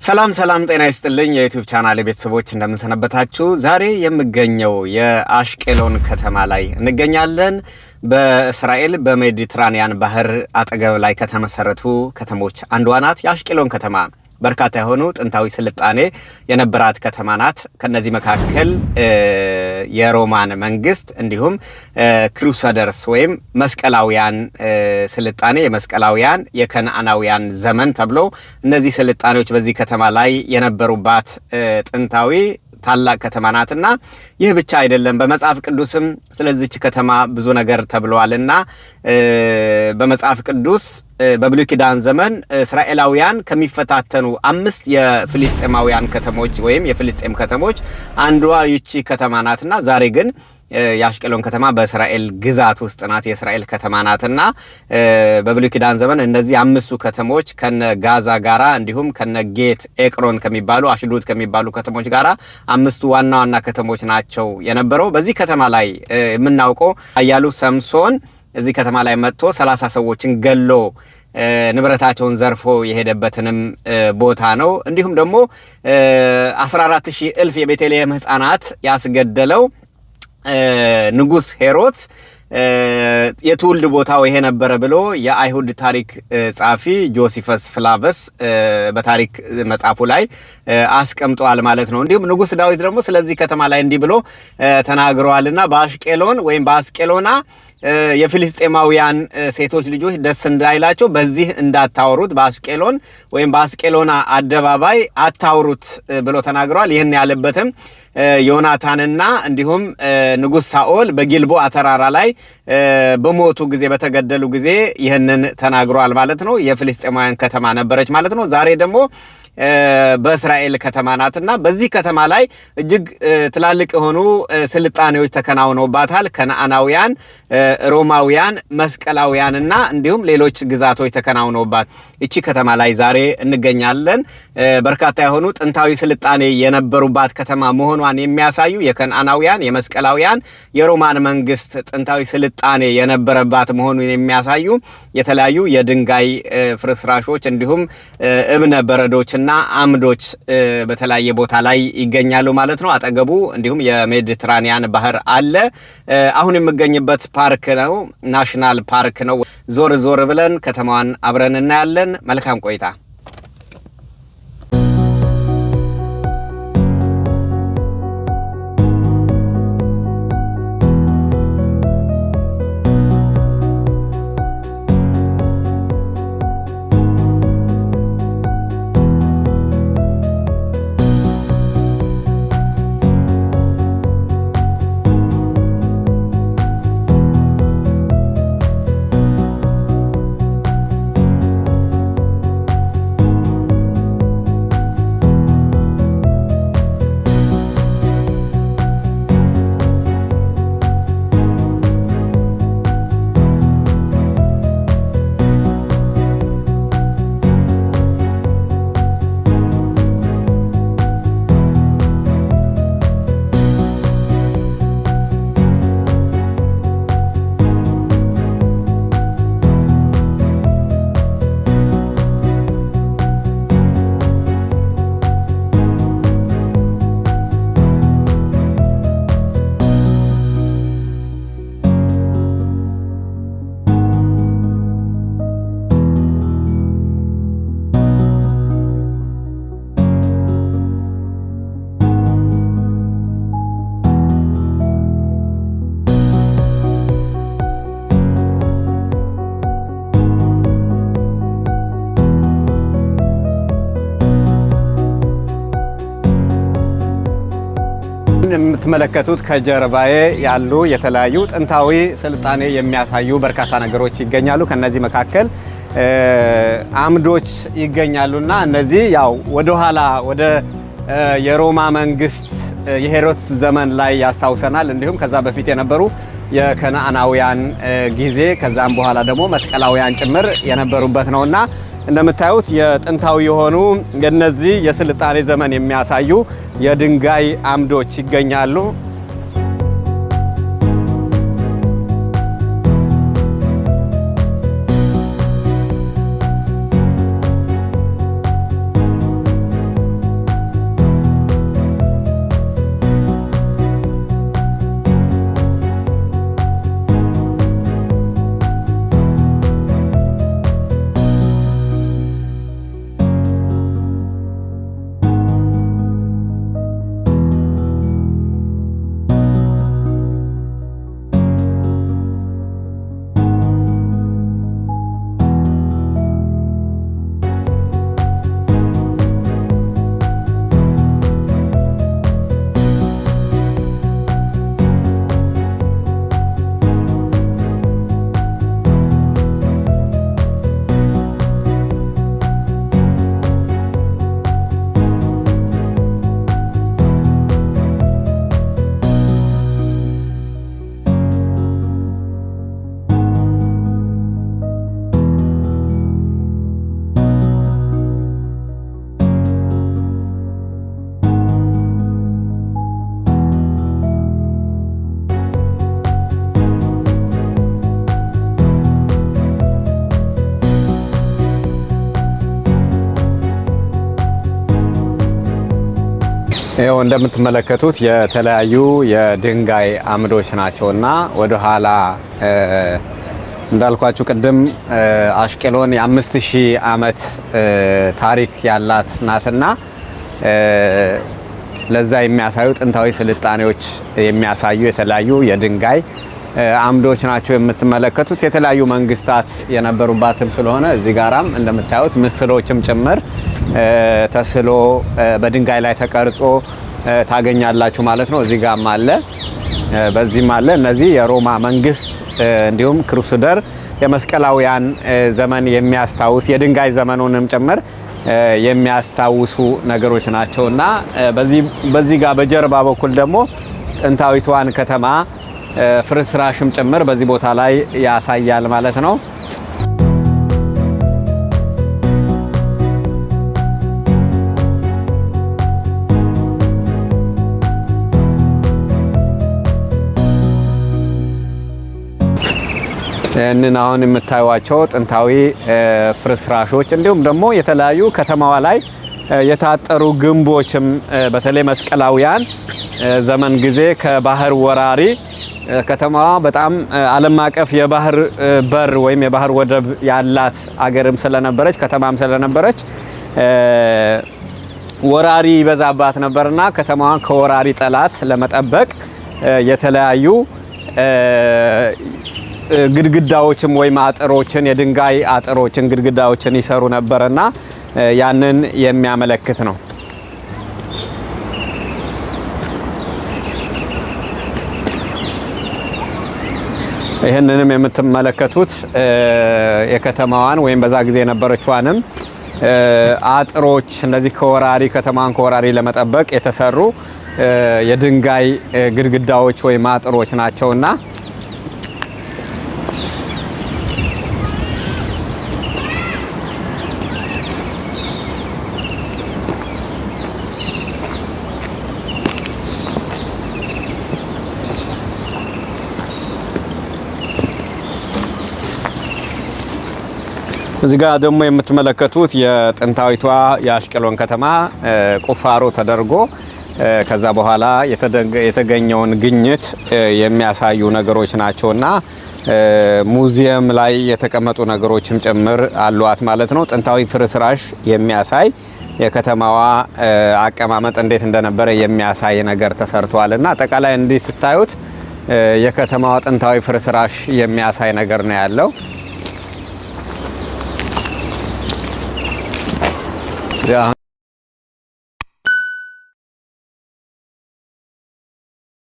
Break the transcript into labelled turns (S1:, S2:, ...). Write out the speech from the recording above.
S1: ሰላም ጤና ይስጥልኝ የዩቲዩብ ቻናል ቤተሰቦች እንደምን ሰነበታችሁ። ዛሬ የምገኘው የአሽቄሎን ከተማ ላይ እንገኛለን። በእስራኤል በሜዲትራኒያን ባህር አጠገብ ላይ ከተመሰረቱ ከተሞች አንዷ ናት የአሽቄሎን ከተማ። በርካታ የሆኑ ጥንታዊ ስልጣኔ የነበራት ከተማ ናት። ከነዚህ መካከል የሮማን መንግስት እንዲሁም ክሩሳደርስ ወይም መስቀላውያን ስልጣኔ የመስቀላውያን የከነዓናውያን ዘመን ተብሎ እነዚህ ስልጣኔዎች በዚህ ከተማ ላይ የነበሩባት ጥንታዊ ታላቅ ከተማ ናትና ይህ ብቻ አይደለም። በመጽሐፍ ቅዱስም ስለዚህች ከተማ ብዙ ነገር ተብሏልና በመጽሐፍ ቅዱስ በብሉይ ኪዳን ዘመን እስራኤላውያን ከሚፈታተኑ 5 የፍልስጤማውያን ከተሞች ወይም የፍልስጤም ከተሞች አንዷ ይቺ ከተማ ናትና ዛሬ ግን የአሽቄሎን ከተማ በእስራኤል ግዛት ውስጥ ናት። የእስራኤል ከተማ ናትና በብሉይ ኪዳን ዘመን እነዚህ 5ቱ ከተሞች ከነ ጋዛ ጋራ እንዲሁም ከነ ጌት ኤቅሮን ከሚባሉ አሽዶድ ከሚባሉ ከተሞች ጋራ 5ቱ ዋና ከተሞች ናቸው የነበረው። በዚህ ከተማ ላይ የምናውቀው አያሉ ሰምሶን እዚህ ከተማ ላይ መጥቶ 30 ሰዎችን ገሎ ንብረታቸውን ዘርፎ የሄደበትንም ቦታ ነው። እንዲሁም ደግሞ 14000 እልፍ የቤተልሔም ህፃናት ያስገደለው ንጉስ ሄሮድስ የትውልድ ቦታው ይሄ ነበር ብሎ የአይሁድ ታሪክ ጻፊ ጆሲፈስ ፍላቨስ በታሪክ መጽሐፉ ላይ አስቀምጧል ማለት ነው። እንዲሁም ንጉስ ዳዊት ደግሞ ስለዚህ ከተማ ላይ እንዲህ ብሎ ተናግሯልና በአሽቄሎን ወይም በአስቄሎና የፍልስጤማውያን ሴቶች ልጆች ደስ እንዳይላቸው በዚህ እንዳታወሩት በአስቄሎን ወይም በአስቄሎና አደባባይ አታውሩት ብሎ ተናግሯል። ይህን ያለበትም ዮናታንና እንዲሁም ንጉስ ሳኦል በጊልቦአ ተራራ ላይ በሞቱ ጊዜ በተገደሉ ጊዜ ይህንን ተናግሯል ማለት ነው። የፍልስጤማውያን ከተማ ነበረች ማለት ነው። ዛሬ ደግሞ በእስራኤል ከተማ ናትና በዚህ ከተማ ላይ እጅግ ትላልቅ የሆኑ ስልጣኔዎች ተከናውነውባታል። ከነዓናውያን፣ ሮማውያን፣ መስቀላውያንና እንዲሁም ሌሎች ግዛቶች ተከናውነውባት እቺ ከተማ ላይ ዛሬ እንገኛለን። በርካታ የሆኑ ጥንታዊ ስልጣኔ የነበሩባት ከተማ መሆኗን የሚያሳዩ የከነዓናውያን፣ የመስቀላውያን፣ የሮማን መንግስት ጥንታዊ ስልጣኔ የነበረባት መሆኑን የሚያሳዩ የተለያዩ የድንጋይ ፍርስራሾች እንዲሁም እብነ በረዶችና አምዶች በተለያየ ቦታ ላይ ይገኛሉ ማለት ነው። አጠገቡ እንዲሁም የሜዲትራኒያን ባህር አለ። አሁን የምገኝበት ፓርክ ነው፣ ናሽናል ፓርክ ነው። ዞር ብለን ከተማዋን አብረን እናያለን። መልካም ቆይታ። የምትመለከቱት ከጀርባዬ ያሉ የተለያዩ ጥንታዊ ስልጣኔ የሚያሳዩ በርካታ ነገሮች ይገኛሉ። ከነዚህ መካከል አምዶች ይገኛሉና እነዚህ ያው ወደ ኋላ ወደ የሮማ መንግስት የሄሮድስ ዘመን ላይ ያስታውሰናል። እንዲሁም ከዛ በፊት የነበሩ የከነዓናውያን ጊዜ ከዛም በኋላ ደግሞ መስቀላውያን ጭምር የነበሩበት ነውና እንደምታዩት የጥንታዊ የሆኑ የነዚህ የስልጣኔ ዘመን የሚያሳዩ የድንጋይ አምዶች ይገኛሉ። ይኸው እንደምትመለከቱት የተለያዩ የድንጋይ አምዶች ናቸውና ወደ ኋላ እንዳልኳችሁ ቅድም አሽቄሎን የ5000 ዓመት ታሪክ ያላት ናትና ለዛ የሚያሳዩ ጥንታዊ ስልጣኔዎች የሚያሳዩ የተለያዩ የድንጋይ አምዶች ናቸው የምትመለከቱት። የተለያዩ መንግስታት የነበሩባትም ስለሆነ እዚህ ጋራም እንደምታዩት ምስሎችም ጭምር ተስሎ በድንጋይ ላይ ተቀርጾ ታገኛላችሁ ማለት ነው። እዚህ ጋርም አለ፣ በዚህም አለ። እነዚህ የሮማ መንግስት እንዲሁም ክሩስደር የመስቀላውያን ዘመን የሚያስታውስ የድንጋይ ዘመኑንም ጭምር የሚያስታውሱ ነገሮች ናቸውና በዚህ ጋር በጀርባ በኩል ደግሞ ጥንታዊቷን ከተማ ፍርስራሽም ጭምር በዚህ ቦታ ላይ ያሳያል ማለት ነው። ይህንን አሁን የምታዩዋቸው ጥንታዊ ፍርስራሾች እንዲሁም ደግሞ የተለያዩ ከተማዋ ላይ የታጠሩ ግንቦችም በተለይ መስቀላውያን ዘመን ጊዜ ከባህር ወራሪ ከተማዋ በጣም ዓለም አቀፍ የባህር በር ወይም የባህር ወደብ ያላት አገርም ስለነበረች ከተማም ስለነበረች ወራሪ ይበዛባት ነበርና ከተማዋን ከወራሪ ጠላት ለመጠበቅ የተለያዩ ግድግዳዎችም ወይም አጥሮችን የድንጋይ አጥሮችን ግድግዳዎችን ይሰሩ ነበርና ያንን የሚያመለክት ነው። ይህንንም የምትመለከቱት የከተማዋን ወይም በዛ ጊዜ የነበረችዋንም አጥሮች እነዚህ ከተማዋን ከወራሪ ለመጠበቅ የተሰሩ የድንጋይ ግድግዳዎች ወይም አጥሮች ናቸውና እዚህ ጋር ደግሞ የምትመለከቱት የጥንታዊቷ የአሽቄሎን ከተማ ቁፋሮ ተደርጎ ከዛ በኋላ የተገኘውን ግኝት የሚያሳዩ ነገሮች ናቸውና ሙዚየም ላይ የተቀመጡ ነገሮችም ጭምር አሏት ማለት ነው። ጥንታዊ ፍርስራሽ የሚያሳይ የከተማዋ አቀማመጥ እንዴት እንደነበረ የሚያሳይ ነገር ተሰርቷልና አጠቃላይ እንዲህ ስታዩት የከተማዋ ጥንታዊ ፍርስራሽ የሚያሳይ ነገር ነው ያለው።